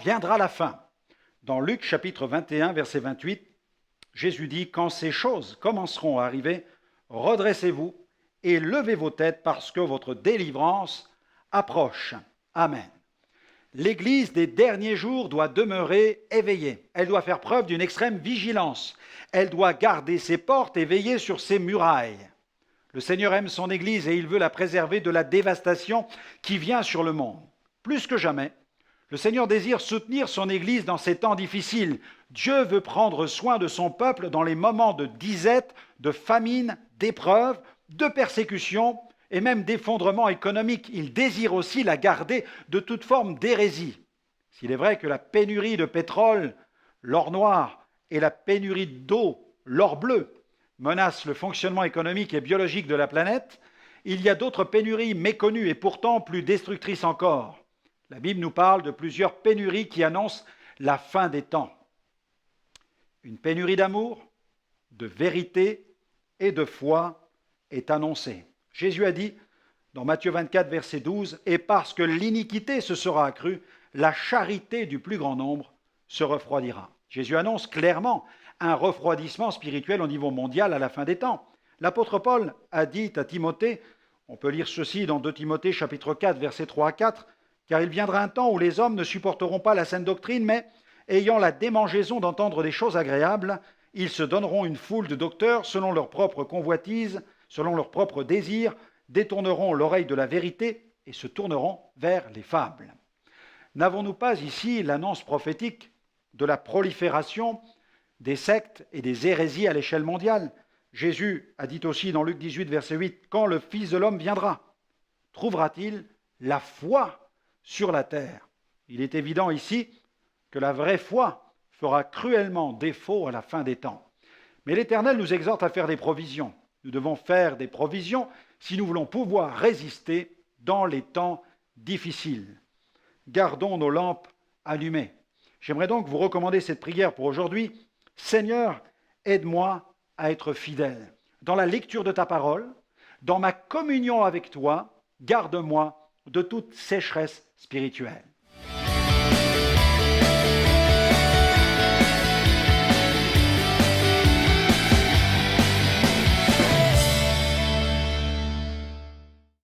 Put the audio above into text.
viendra la fin. Dans Luc chapitre 21, verset 28, Jésus dit, « Quand ces choses commenceront à arriver, redressez-vous et levez vos têtes parce que votre délivrance approche. » Amen. L'Église des derniers jours doit demeurer éveillée. Elle doit faire preuve d'une extrême vigilance. Elle doit garder ses portes et veiller sur ses murailles. Le Seigneur aime son Église et il veut la préserver de la dévastation qui vient sur le monde. Plus que jamais, le Seigneur désire soutenir son Église dans ces temps difficiles. Dieu veut prendre soin de son peuple dans les moments de disette, de famine, d'épreuve, de persécution et même d'effondrement économique. Il désire aussi la garder de toute forme d'hérésie. S'il est vrai que la pénurie de pétrole, l'or noir, et la pénurie d'eau, l'or bleu, menacent le fonctionnement économique et biologique de la planète, il y a d'autres pénuries méconnues et pourtant plus destructrices encore. La Bible nous parle de plusieurs pénuries qui annoncent la fin des temps. Une pénurie d'amour, de vérité et de foi est annoncée. Jésus a dit dans Matthieu 24, verset 12, « Et parce que l'iniquité se sera accrue, la charité du plus grand nombre se refroidira. » Jésus annonce clairement un refroidissement spirituel au niveau mondial à la fin des temps. L'apôtre Paul a dit à Timothée, on peut lire ceci dans 2 Timothée chapitre 4, versets 3 à 4, « Car il viendra un temps où les hommes ne supporteront pas la saine doctrine, mais, ayant la démangeaison d'entendre des choses agréables, ils se donneront une foule de docteurs selon leur propre convoitise, selon leurs propres désirs, détourneront l'oreille de la vérité et se tourneront vers les fables. » N'avons-nous pas ici l'annonce prophétique de la prolifération des sectes et des hérésies à l'échelle mondiale? Jésus a dit aussi dans Luc 18, verset 8, « Quand le Fils de l'homme viendra, trouvera-t-il la foi sur la terre ?» Il est évident ici que la vraie foi fera cruellement défaut à la fin des temps. Mais l'Éternel nous exhorte à faire des provisions. Nous devons faire des provisions si nous voulons pouvoir résister dans les temps difficiles. Gardons nos lampes allumées. J'aimerais donc vous recommander cette prière pour aujourd'hui. Seigneur, aide-moi à être fidèle. Dans la lecture de ta parole, dans ma communion avec toi, garde-moi de toute sécheresse spirituelle.